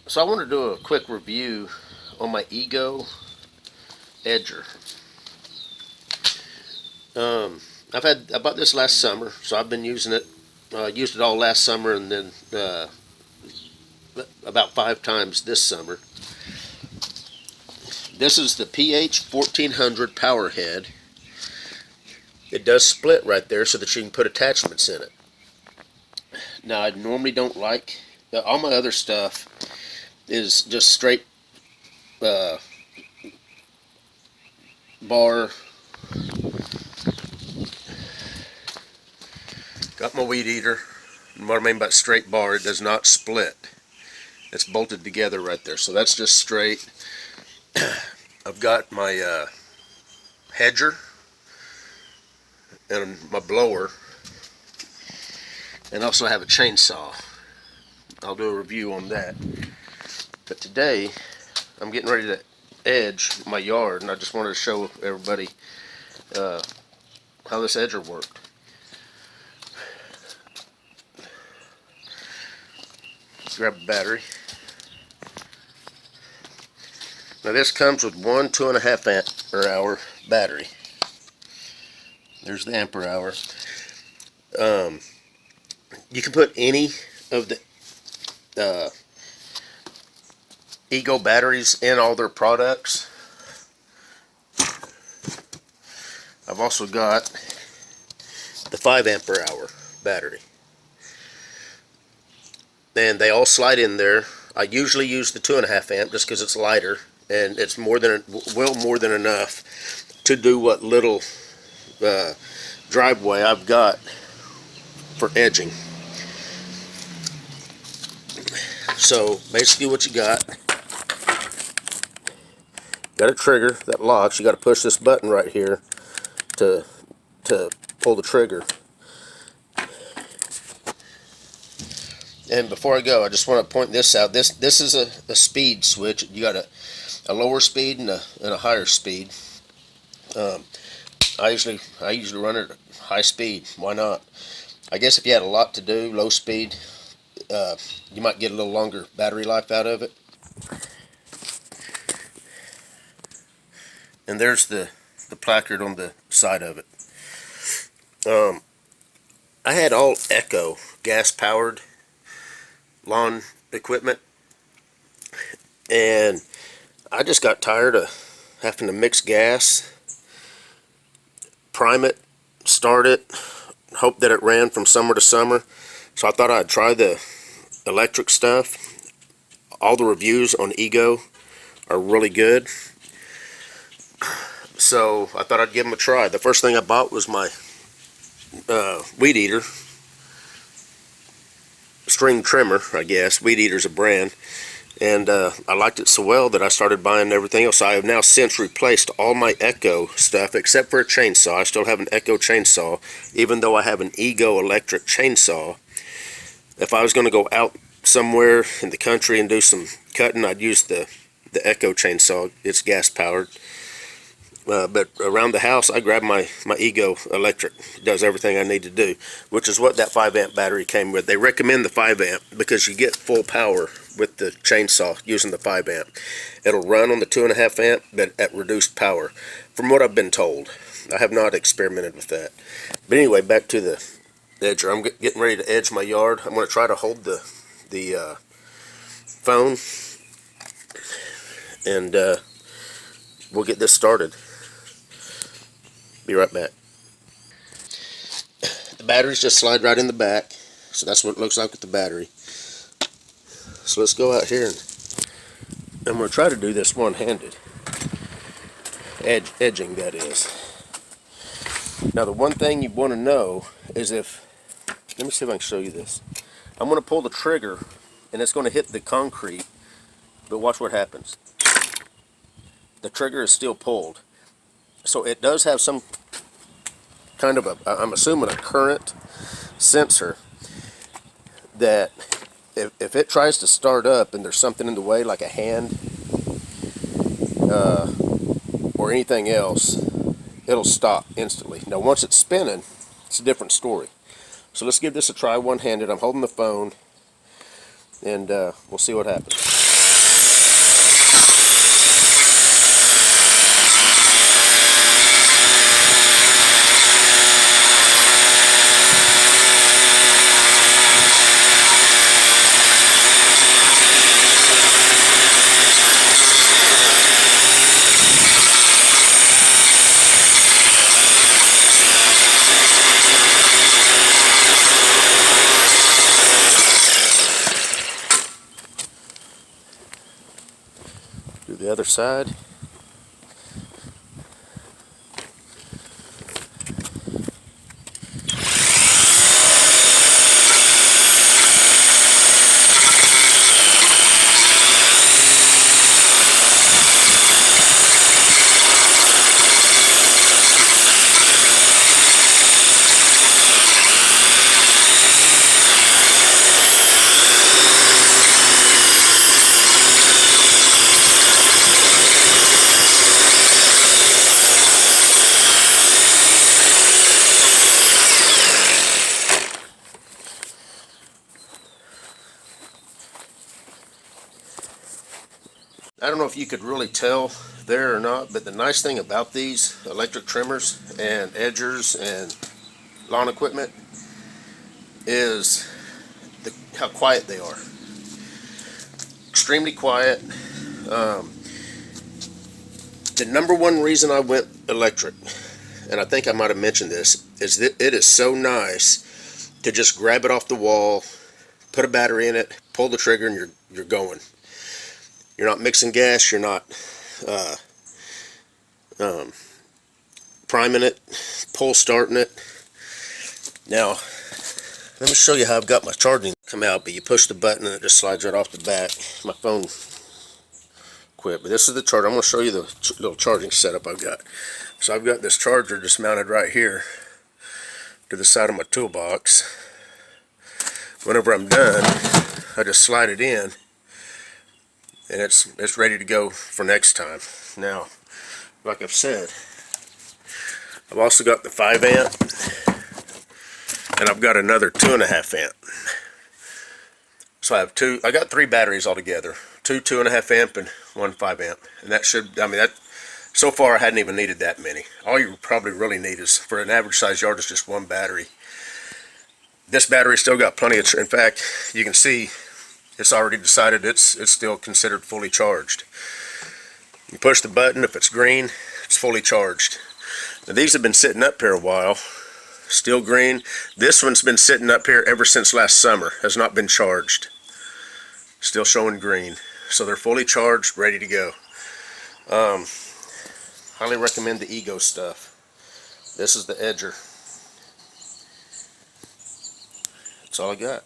So I want to do a quick review on my Ego edger. I bought this last summer, so I've been using it. Used it all last summer, and then about 5 times this summer. This is the PH 1400 power head. It does split right there so that you can put attachments in it. Now, I normally don't like all my other stuff is just straight bar. Got my weed eater. And what I mean by straight bar, it does not split. It's bolted together right there, so that's just straight. I've got my hedger and my blower, and also have a chainsaw. I'll do a review on that. But today, I'm getting ready to edge my yard, and I just wanted to show everybody how this edger worked. Grab a battery. Now this comes with one 2.5 ampere hour battery. There's the ampere hour. You can put any of the Ego batteries in all their products. I've also got the 5 ampere hour battery. And they all slide in there. I usually use the 2.5 amp just because it's lighter, and it's more than enough to do what little driveway I've got for edging. So basically, what you got a trigger that locks. You got to push this button right here to pull the trigger. And before I go, I just want to point this out. This is a speed switch. You got a lower speed and a higher speed. I usually run it at high speed. Why not? I guess if you had a lot to do, low speed, you might get a little longer battery life out of it. And there's the placard on the side of it. I had all Echo gas powered lawn equipment, and I just got tired of having to mix gas, prime it, start it, hope that it ran from summer to summer. So I thought I'd try the electric stuff. All the reviews on Ego are really good, so I thought I'd give them a try. The first thing I bought was my weed eater, string trimmer, I guess. Weed eater's a brand, and I liked it so well that I started buying everything else. I have now since replaced all my Echo stuff except for a chainsaw. I still have an Echo chainsaw, even though I have an Ego electric chainsaw. If I was going to go out somewhere in the country and do some cutting, I'd use the Echo chainsaw. It's gas powered. But around the house, I grab my Ego electric. It does everything I need to do, which is what that 5 amp battery came with. They recommend the 5 amp because you get full power with the chainsaw using the 5 amp. It'll run on the 2.5 amp, but at reduced power, from what I've been told. I have not experimented with that. But anyway, back to the edger. I'm getting ready to edge my yard. I'm going to try to hold the phone, and we'll get this started. Be right back. The batteries just slide right in the back, so that's what it looks like with the battery. So let's go out here, and I'm going to try to do this one-handed. Edging, that is. Now, the one thing you want to know is let me see if I can show you this. I'm going to pull the trigger, and it's going to hit the concrete, but watch what happens. The trigger is still pulled. So it does have some kind of I'm assuming a current sensor that if it tries to start up and there's something in the way, like a hand or anything else, it'll stop instantly. Now once it's spinning, it's a different story. So let's give this a try one-handed. I'm holding the phone, and we'll see what happens. Do the other side. I don't know if you could really tell there or not, but the nice thing about these electric trimmers and edgers and lawn equipment is how quiet they are. Extremely quiet. The number one reason I went electric, and I think I might have mentioned this, is that it is so nice to just grab it off the wall, put a battery in it, pull the trigger, and you're going. You're not mixing gas. You're not priming it, pull starting it. Now, let me show you how I've got my charging come out. But you push the button and it just slides right off the back. My phone quit. But this is the charger. I'm going to show you the little charging setup I've got. So I've got this charger just mounted right here to the side of my toolbox. Whenever I'm done, I just slide it in, and it's ready to go for next time. Now, like I've said, I've also got the 5 amp, and I've got another 2.5 amp. So I got 3 batteries altogether, 2.5 amp and 1 5 amp, and that should, I mean, that so far I hadn't even needed that many. All you probably really need is, for an average size yard, is just 1 battery. This battery still got plenty of, in fact, you can see it's already decided it's still considered fully charged. You push the button, if it's green, it's fully charged. Now these have been sitting up here a while, still green. This one's been sitting up here ever since last summer, has not been charged. Still showing green. So they're fully charged, ready to go. Highly recommend the Ego stuff. This is the edger. That's all I got.